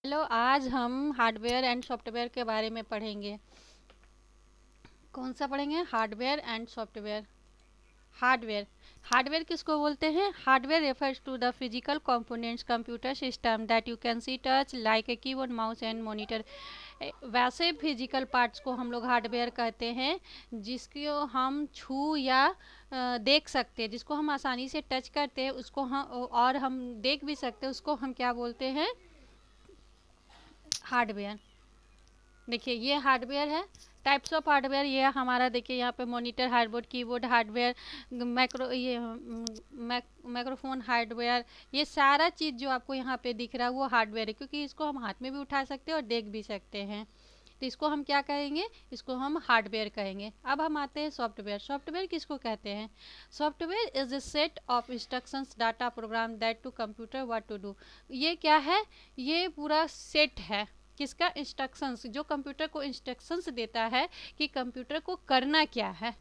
Hello, आज हम hardware and software के बारे में पढ़ेंगे। कौन सा पढ़ेंगे? Hardware and software. Hardware. Hardware किसको बोलते हैं? Hardware refers to the physical components computer system that you can see touch like a keyboard mouse and monitor. वैसे फिजिकल पार्ट्स को हम लोग हार्डवेयर कहते हैं जिसको हम छू या देख सकते हैं, जिसको हम आसानी से टच करते हैं, उसको हम और हम देख भी सकते हैं, उसको हम क्या बोलते हैं? हार्डवेयर। देखिए ये हार्डवेयर है। टाइप्स ऑफ हार्डवेयर ये हमारा, देखिए यहाँ पे monitor hardboard, keyboard hardware, microphone hardware, ये सारा चीज़ जो आपको यहाँ पे दिख रहा है वो हार्डवेयर है, क्योंकि इसको हम हाथ में भी उठा सकते हैं और देख भी सकते हैं। तो इसको हम क्या कहेंगे? इसको हम हार्डवेयर कहेंगे। अब हम आते हैं सॉफ्टवेयर। सॉफ्टवेयर किसको कहते हैं? Software is a set of instructions data program that to computer what to do. ये क्या है? ये पूरा सेट है किसका? इंस्ट्रक्शंस, जो कंप्यूटर को इंस्ट्रक्शंस देता है कि कंप्यूटर को करना क्या है,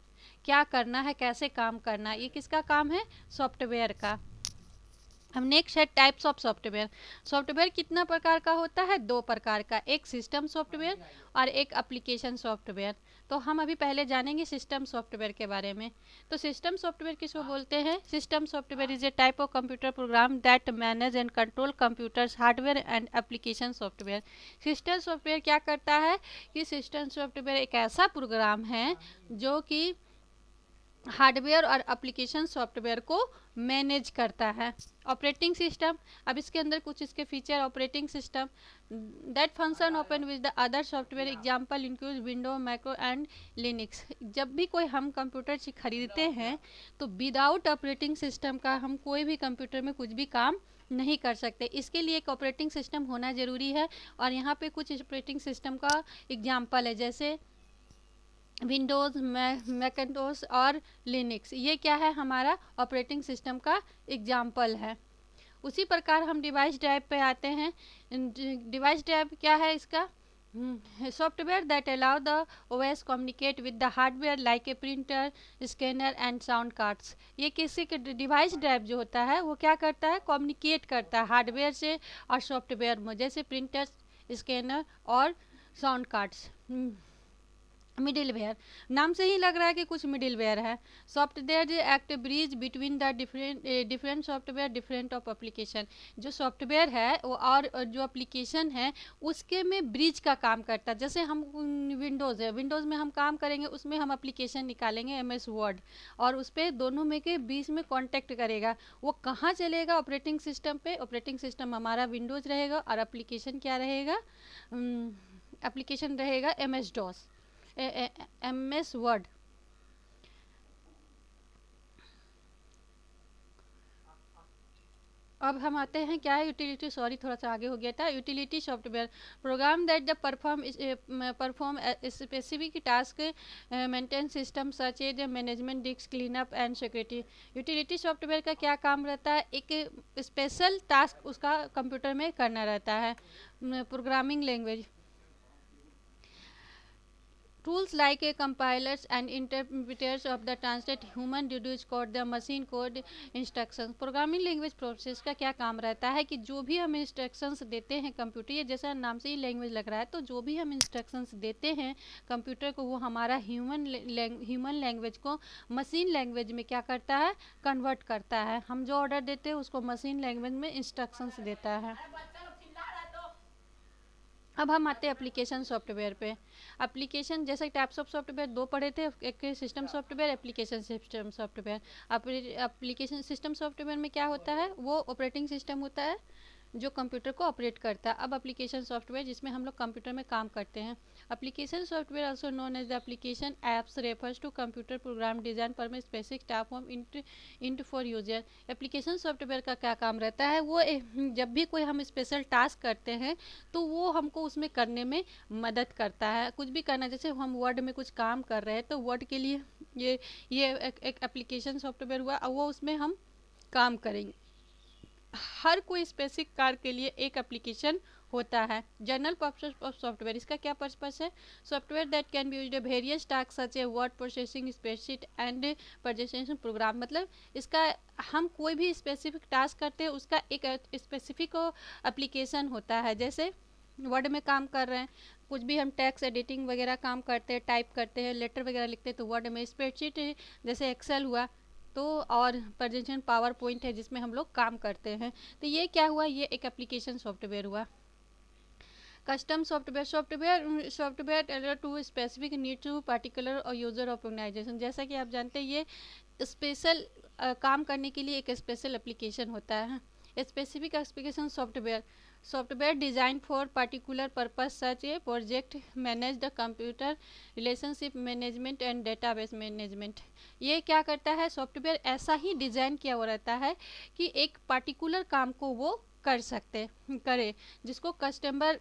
क्या करना है, कैसे काम करना है। ये किसका काम है? सॉफ्टवेयर का। अब नेक्स्ट है टाइप्स ऑफ सॉफ्टवेयर। सॉफ्टवेयर कितना प्रकार का होता है? दो प्रकार का, एक सिस्टम सॉफ्टवेयर और एक एप्लीकेशन सॉफ्टवेयर। तो हम अभी पहले जानेंगे सिस्टम सॉफ्टवेयर के बारे में। तो सिस्टम सॉफ्टवेयर किसको बोलते हैं? System software is a type of computer program that manage and control computers hardware and application software. System software क्या करता है कि सिस्टम सॉफ्टवेयर एक ऐसा प्रोग्राम है जो कि हार्डवेयर और एप्लीकेशन सॉफ्टवेयर को मैनेज करता है। ऑपरेटिंग सिस्टम, अब इसके अंदर कुछ इसके feature. Operating system that function open with the other software example include window, macro and Linux. जब भी कोई हम कंप्यूटर खरीदते हैं तो विदाउट ऑपरेटिंग सिस्टम का हम कोई भी कंप्यूटर में कुछ भी काम नहीं कर सकते। इसके लिए एक ऑपरेटिंग सिस्टम होना ज़रूरी है। और यहाँ पे कुछ ऑपरेटिंग सिस्टम का एग्जाम्पल है, जैसे विंडोज़, मैकिन्टोश और लिनक्स। ये क्या है? हमारा ऑपरेटिंग सिस्टम का एग्जाम्पल है। उसी प्रकार हम डिवाइस ड्राइव पे आते हैं। डिवाइस ड्राइव क्या है इसका? Software that allow the OS communicate with the hardware like a printer, scanner and sound cards. ये किसी के डिवाइस ड्राइव जो होता है वो क्या करता है? कम्युनिकेट करता है हार्डवेयर से और सॉफ्टवेयर में, जैसे प्रिंटर, स्कैनर और साउंड कार्ड्स। मिडिलवेयर, नाम से ही लग रहा है कि कुछ मिडिलवेयर है। Software act bridge between the different software different of application. जो सॉफ्टवेयर है वो और जो एप्लीकेशन है उसके में ब्रिज का काम करता है। जैसे हम विंडोज़ है, विंडोज़ में हम काम करेंगे, उसमें हम एप्लीकेशन निकालेंगे एमएस वर्ड, और उस पर दोनों में के बीच में कांटेक्ट करेगा। वो कहाँ चलेगा? ऑपरेटिंग सिस्टम पे। ऑपरेटिंग सिस्टम हमारा विंडोज़ रहेगा और एप्लीकेशन क्या रहेगा? एप्लीकेशन रहेगा M S DOS, M S Word. अब हम आते हैं क्या है? यूटिलिटी, सॉरी थोड़ा सा आगे हो गया था। Utility software program that the perform specific task maintain system such as management, disk cleanup and security. Utility software का क्या काम रहता है? एक स्पेशल टास्क उसका कंप्यूटर में करना रहता है। Programming language, tools like compilers and interpreters of the translate human reduced code the machine code instructions। Programming language process का क्या काम रहता है कि जो भी हम इंस्ट्रक्शंस देते हैं कंप्यूटर, ये जैसा नाम से ही लैंग्वेज लग रहा है, तो जो भी हम इंस्ट्रक्शंस देते हैं कंप्यूटर को वो हमारा ह्यूमन लैंग्वेज को मशीन लैंग्वेज में क्या करता है? कन्वर्ट करता है। हम जो ऑर्डर देते हैं उसको मशीन लैंग्वेज में इंस्ट्रक्शंस देता है। अब हम आते हैं एप्लीकेशन सॉफ्टवेयर पे। एप्लीकेशन जैसे टाइप्स ऑफ सॉफ्टवेयर दो पढ़े थे, एक system software, application system software. Application system software में क्या होता है? वो ऑपरेटिंग सिस्टम होता है जो कंप्यूटर को ऑपरेट करता है। अब एप्लीकेशन सॉफ्टवेयर जिसमें हम लोग कंप्यूटर में काम करते हैं। Application software also known as the application apps refers to computer program design पर में स्पेसिफिक टाइप ऑफ इंट फॉर यूजर। एप्लीकेशन सॉफ्टवेयर का क्या काम रहता है? वो जब भी कोई हम स्पेशल टास्क करते हैं तो वो हमको उसमें करने में मदद करता है। कुछ भी करना, जैसे हम वर्ड में कुछ काम कर रहे हैं तो वर्ड के लिए ये एक एप्लीकेशन सॉफ्टवेयर हुआ, वो उसमें हम काम करेंगे। हर कोई स्पेसिफिक कार के लिए एक एप्लीकेशन होता है। जनरल पर्पस ऑफ सॉफ्टवेयर, इसका क्या पर्पस है? Software that can be used various task such a word processing, spreadsheet and presentation programme. मतलब इसका हम कोई भी स्पेसिफिक टास्क करते हैं उसका एक स्पेसिफिक एप्लीकेशन होता है। जैसे वर्ड में काम कर रहे हैं, कुछ भी हम टेक्स्ट एडिटिंग वगैरह काम करते हैं, टाइप करते हैं, लेटर वगैरह लिखते हैं तो वर्ड में, स्प्रेडशीट जैसे एक्सेल हुआ तो, और प्रेजेंटेशन पावर पॉइंट है जिसमें हम लोग काम करते हैं। तो ये क्या हुआ, ये एक एप्लीकेशन सॉफ्टवेयर हुआ। Custom software tailor to specific need to particular और यूजर ऑर्गेनाइजेशन। जैसा कि आप जानते हैं ये स्पेशल काम करने के लिए एक स्पेशल एप्लीकेशन होता है। Specific application software design for particular purpose such A project manage the computer relationship management and database management. ये क्या करता है, सॉफ्टवेयर ऐसा ही डिज़ाइन किया हुआ रहता है कि एक पर्टिकुलर काम को वो कर सकते करे, जिसको कस्टमर,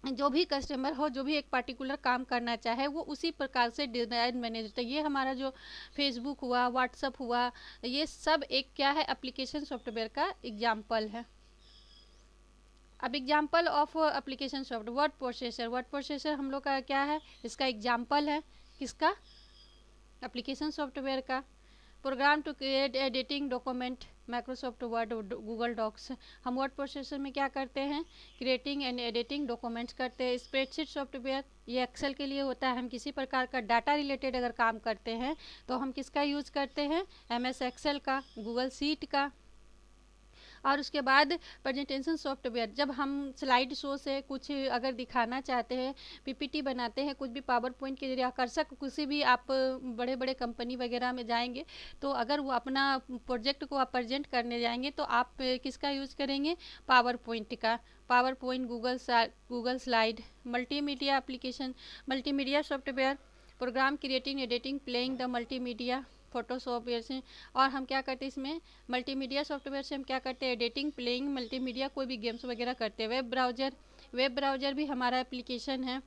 जो भी कस्टमर हो, जो भी एक पर्टिकुलर काम करना चाहे वो उसी प्रकार से डिज़ाइन मैनेज होता है। ये हमारा जो फेसबुक हुआ, व्हाट्सअप हुआ, ये सब एक क्या है, एप्लीकेशन सॉफ्टवेयर का एग्जाम्पल है। अब example of application software, word processor हम लोग का क्या है, इसका एग्जाम्पल है, किसका, एप्लीकेशन सॉफ्टवेयर का। Program to create editing document, Microsoft Word, Google Docs. हम वर्ड प्रोसेसर में क्या करते हैं, क्रिएटिंग एंड एडिटिंग डॉक्यूमेंट्स करते हैं। स्प्रेडशीट सॉफ्टवेयर, ये एक्सेल के लिए होता है। हम किसी प्रकार का डाटा रिलेटेड अगर काम करते हैं तो हम किसका यूज़ करते हैं, MS एक्सेल का, गूगल शीट का। और उसके बाद प्रेजेंटेशन सॉफ्टवेयर, जब हम स्लाइड शो से कुछ अगर दिखाना चाहते हैं, PPT बनाते हैं, कुछ भी पावर पॉइंट के जरिए आकर्षक, किसी भी आप बड़े बड़े कंपनी वगैरह में जाएंगे तो अगर वो अपना प्रोजेक्ट को आप प्रेजेंट करने जाएंगे तो आप किसका यूज़ करेंगे, पावर पॉइंट का। PowerPoint, Google slide. Multimedia application, multimedia software, program creating editing playing the multimedia, Photoshop से। और हम क्या करते हैं इसमें, मल्टीमीडिया सॉफ्टवेयर से हम क्या करते हैं, एडिटिंग, प्लेइंग, मल्टीमीडिया, कोई भी गेम्स वगैरह करते हैं। वेब ब्राउज़र भी हमारा एप्लीकेशन है,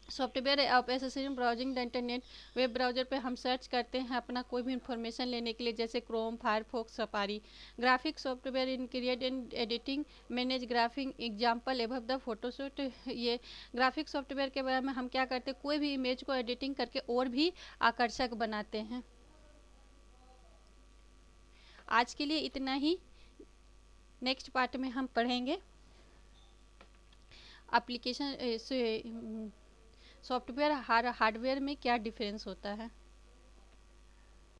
software of association browsing the internet. Web browser पे हम सर्च करते हैं अपना कोई भी इंफॉर्मेशन लेने के लिए, जैसे Chrome, Firefox, safari. Graphic software in create and editing manage graphic example above the Photoshop. ये ग्राफिक सॉफ्टवेयर के बारे में हम क्या करते हैं, कोई भी इमेज को एडिटिंग करके और भी आकर्षक बनाते हैं। आज के लिए इतना ही, नेक्स्ट पार्ट में हम पढ़ेंगे एप्लीकेशन सॉफ्टवेयर हार्डवेयर में क्या डिफरेंस होता है।